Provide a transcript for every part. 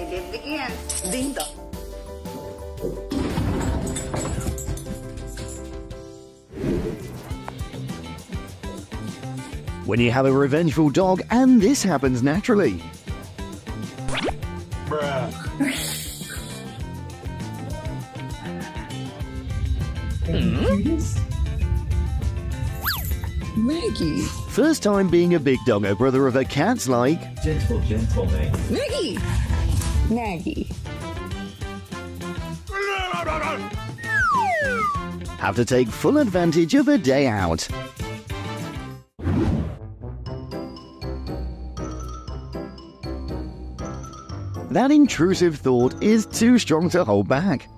they did it again. Linda. When you have a revengeful dog and this happens naturally. Bruh. Maggie. First time being a big doggo brother of a cat's like, Gentle, Maggie. Maggie. Maggie. have to take full advantage of a day out. That intrusive thought is too strong to hold back.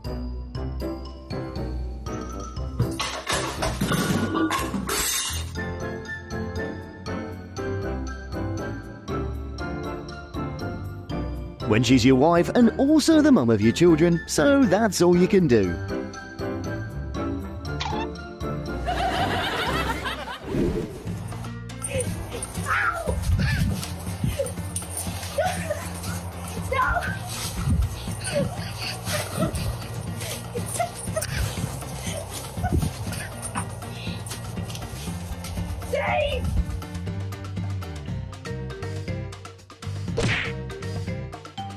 When she's your wife and also the mum of your children, so that's all you can do.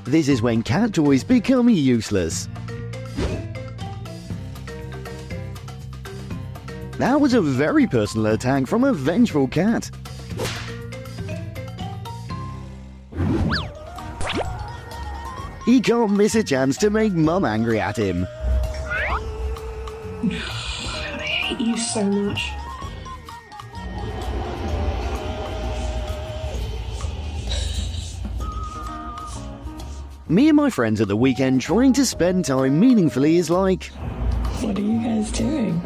This is when cat toys become useless. That was a very personal attack from a vengeful cat. He can't miss a chance to make Mum angry at him. I hate you so much. Me and my friends at the weekend trying to spend time meaningfully is like... What are you guys doing?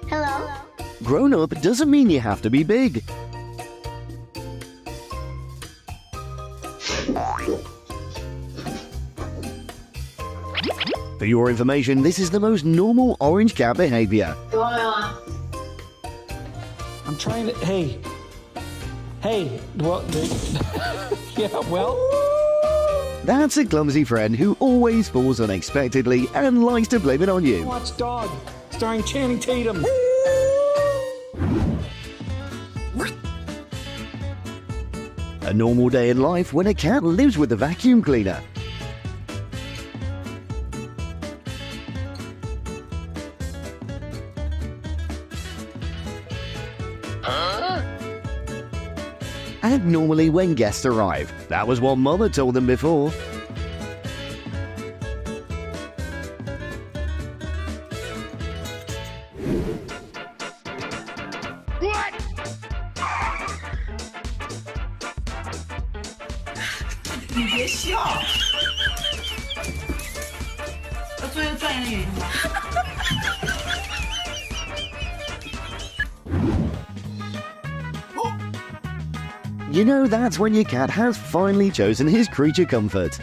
Hello? Grown up doesn't mean you have to be big. For your information, this is the most normal orange cat behavior. I'm trying to... Hey, what? Yeah, well... That's a clumsy friend who always falls unexpectedly and likes to blame it on you. Watch Dog, starring Channing Tatum. A normal day in life when a cat lives with a vacuum cleaner. And normally when guests arrive. That was what Mum had told them before. What?你别笑，我做一个专业的原因吧。You know, that's when your cat has finally chosen his creature comfort.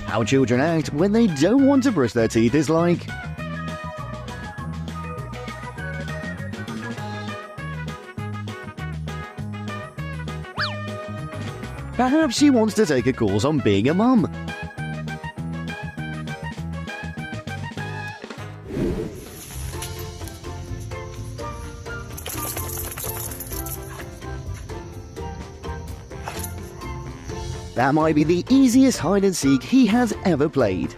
How children act when they don't want to brush their teeth is like... Perhaps she wants to take a course on being a mum. That might be the easiest hide-and-seek he has ever played.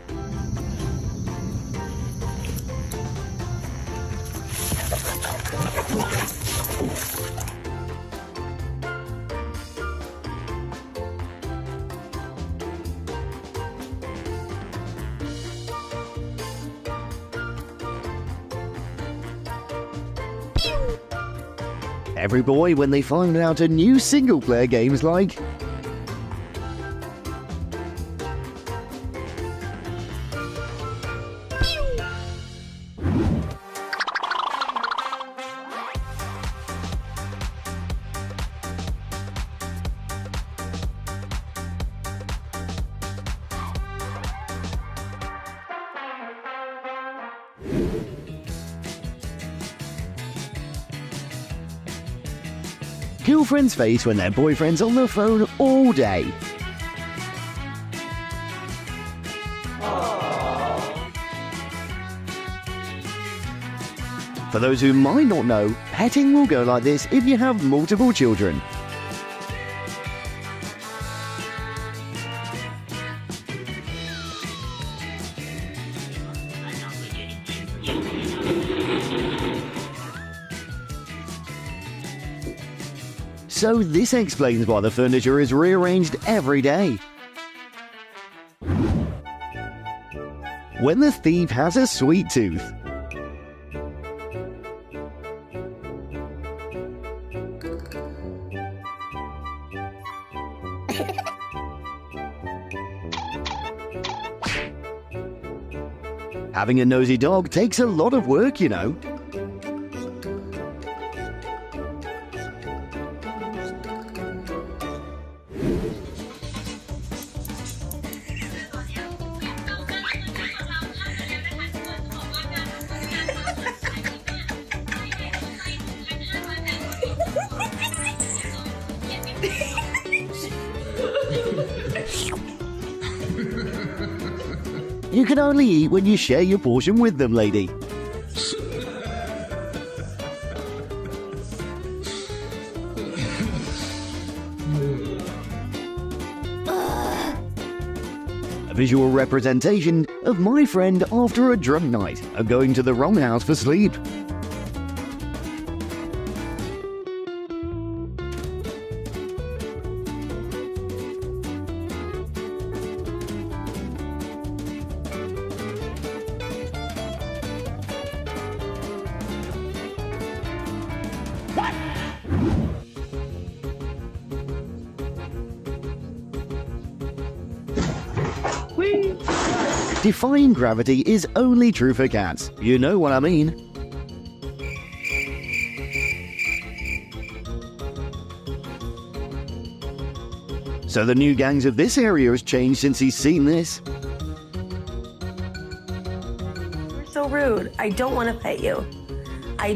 Every boy when they find out a new single-player game's like... girlfriend's face when their boyfriend's on the phone all day. For those who might not know, petting will go like this if you have multiple children. So this explains why the furniture is rearranged every day. When the thief has a sweet tooth. Having a nosy dog takes a lot of work, you know. You can only eat when you share your portion with them, lady. A visual representation of my friend after a drunk night of going to the wrong house for sleep. Defying gravity is only true for cats. You know what I mean. So the new gangs of this area has changed since he's seen this. You're so rude. I don't want to pet you. I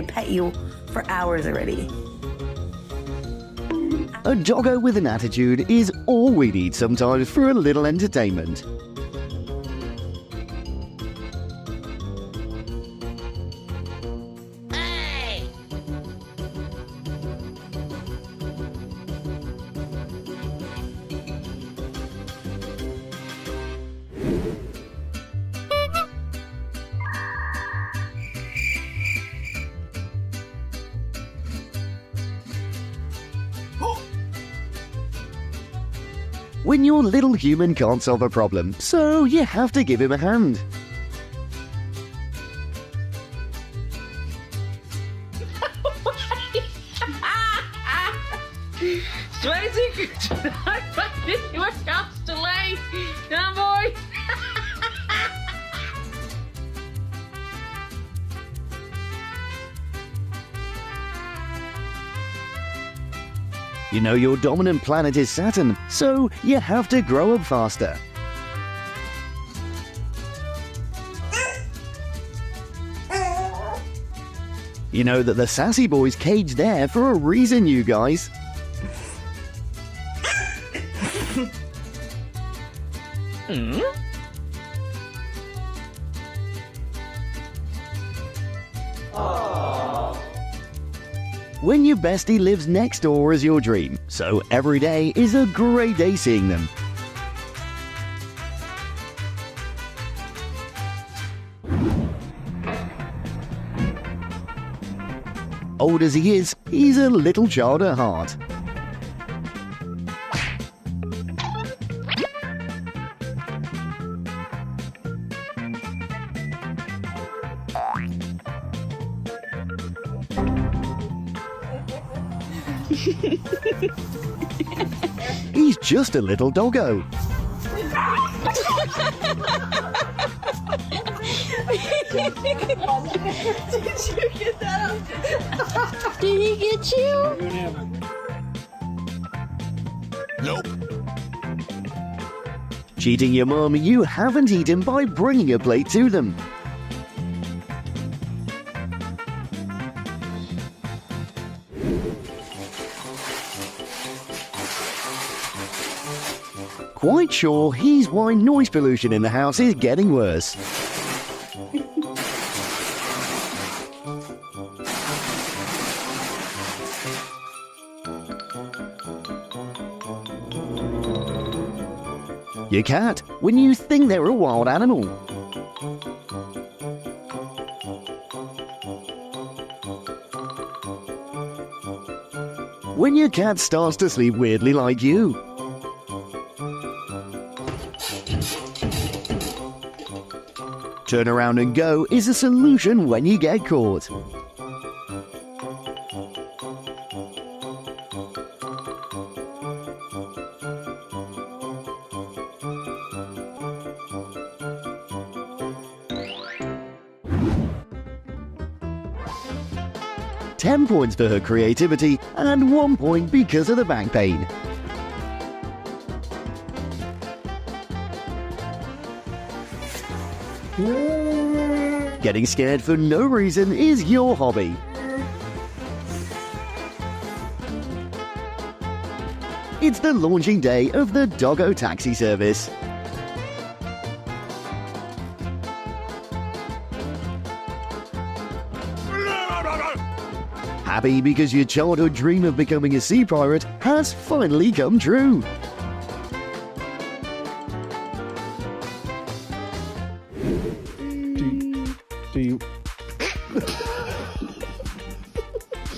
pet you for hours already. A doggo with an attitude is all we need sometimes for a little entertainment. When your little human can't solve a problem, so you have to give him a hand. Swayze, I find your house delayed. Come boy. You know your dominant planet is Saturn, so you have to grow up faster. You know that the sassy boy's caged there for a reason, you guys. When your bestie lives next door is your dream, so every day is a great day seeing them. Old as he is, he's a little child at heart. He's just a little doggo. Did you get that up? Did he get you? Nope. Cheating your mum, you haven't eaten by bringing a plate to them. quite sure he's why noise pollution in the house is getting worse. Your cat, when you think they're a wild animal. When your cat starts to sleep weirdly like you. Turn around and go is a solution when you get caught. $10 points for her creativity and 1 point because of the back pain. Getting scared for no reason is your hobby. It's the launching day of the Doggo taxi service. Happy because your childhood dream of becoming a sea pirate has finally come true. Do you?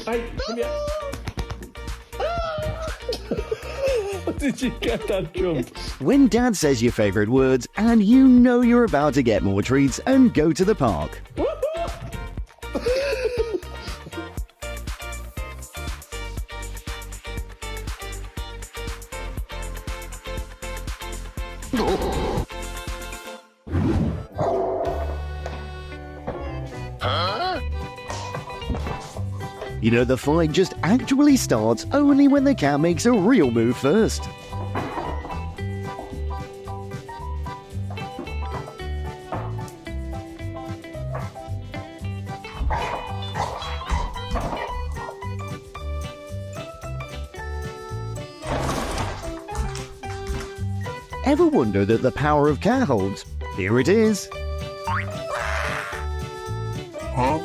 Hey, come here. Did you get that jump? When Dad says your favorite words and you know you're about to get more treats and go to the park. You know, the fight just actually starts only when the cat makes a real move first. Ever wonder that the power of cat holds? Here it is. Huh?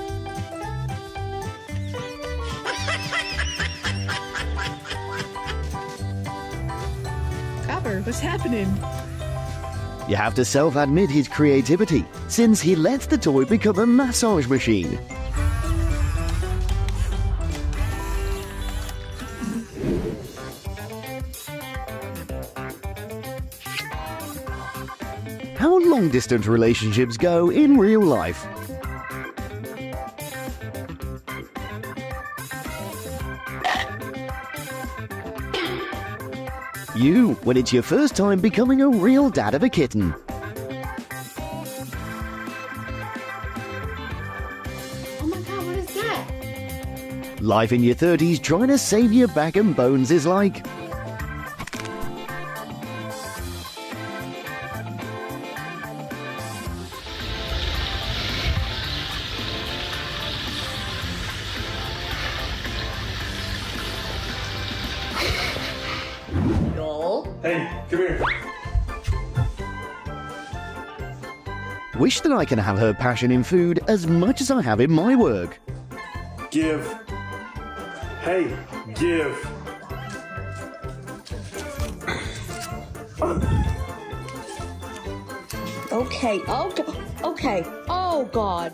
Copper, what's happening? You have to self-admit his creativity, since he lets the toy become a massage machine. How long-distance relationships go in real life. You, when it's your first time becoming a real dad of a kitten. Oh my god, what is that? Life in your 30s trying to save your back and bones is like... Hey, come here. Wish that I can have her passion in food as much as I have in my work. Give. Hey, give. Okay, okay. Oh god.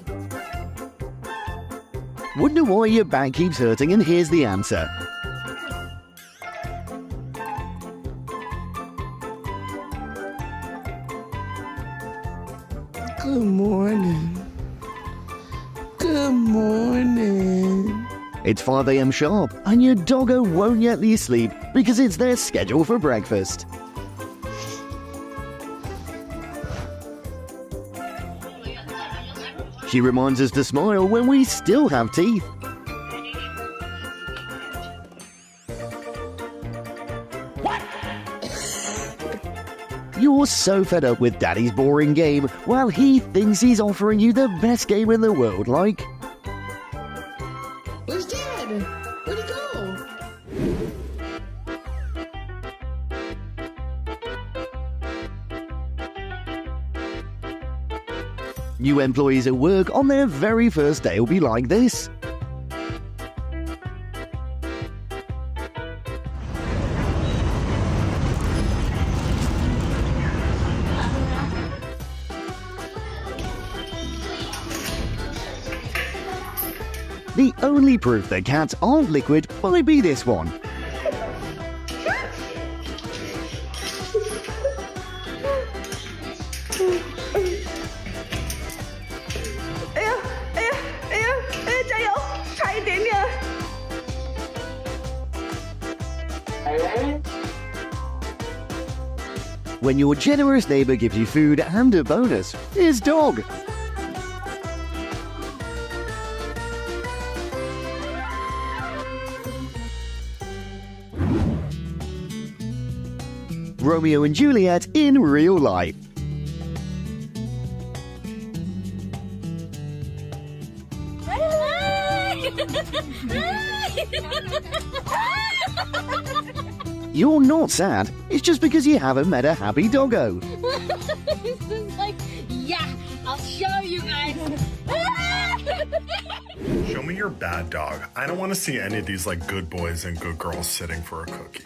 Wonder why your back keeps hurting, and here's the answer. Good morning. Good morning. It's 5 a.m. sharp, and your doggo won't yet leave sleep because it's their schedule for breakfast. She reminds us to smile when we still have teeth. You're so fed up with Daddy's boring game, while he thinks he's offering you the best game in the world, like... Where's Dad? Where'd he go? New employees at work on their very first day will be like this. The only proof that cats aren't liquid might be this one. When your generous neighbor gives you food and a bonus, his dog. Romeo and Juliet in real life. You're not sad, it's just because you haven't met a happy doggo. It's just like, yeah, I'll show you guys. Show me your bad dog. I don't want to see any of these like good boys and good girls sitting for a cookie.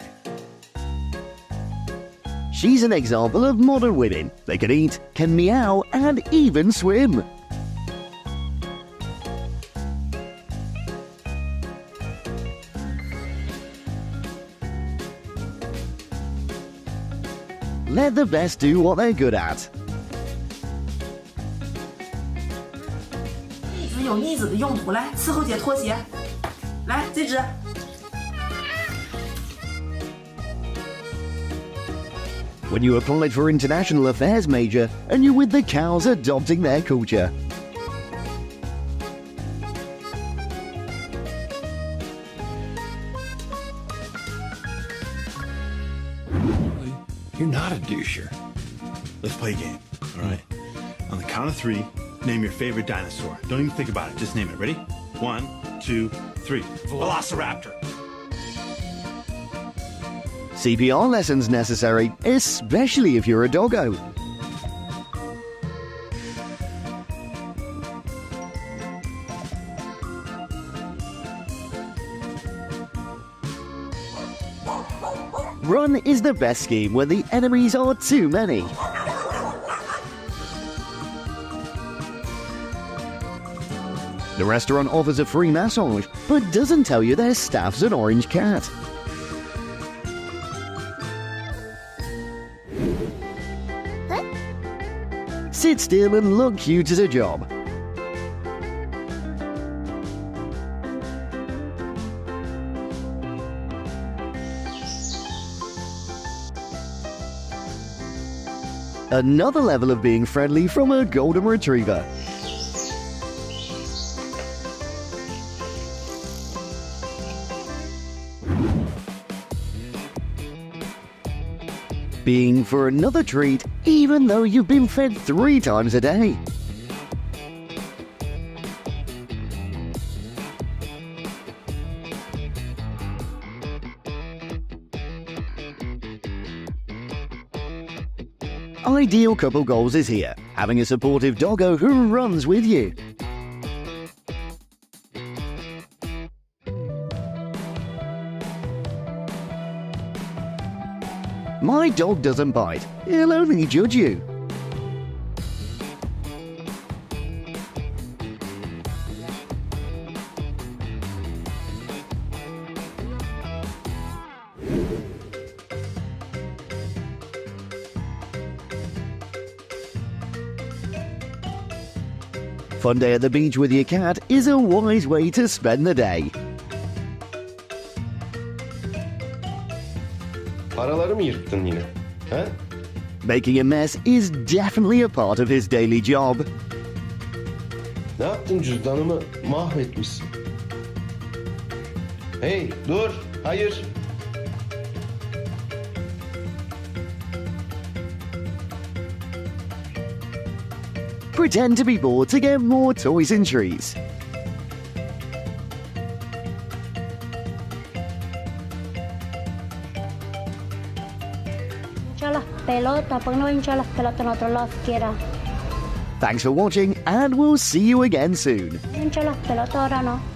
She's an example of modern women. They can eat, can meow, and even swim. Let the best do what they're good at. 逆子有逆子的用途，来伺候姐脱鞋，来这只。 When you applied for international affairs major and you're with the cows adopting their culture. You're not a doucher. Let's play a game, all right? On the count of 3, name your favorite dinosaur. Don't even think about it, just name it. Ready? 1, 2, 3. Velociraptor. CPR lessons necessary, especially if you're a doggo. Run is the best scheme when the enemies are too many. The restaurant offers a free massage, but doesn't tell you their staff's an orange cat. Sit still and look cute at a job. Another level of being friendly from a golden retriever. Being for another treat, even though you've been fed 3 times a day. Ideal couple goals is here, having a supportive doggo who runs with you. My dog doesn't bite, he'll only judge you. Fun day at the beach with your cat is a wise way to spend the day. Paraları mı yırttın yine? He? Making a mess is definitely a part of his daily job. Ne yaptın, cüzdanımı mahvetmişsin. Hey dur, hayır. Pretend to be bored to get more toys and treats. Hincha las pelotas, ¿por qué no hincha las pelotas en otro lado siquiera? Thanks for watching, and we'll see you again soon. Non ce l'ho, te lo toro, no?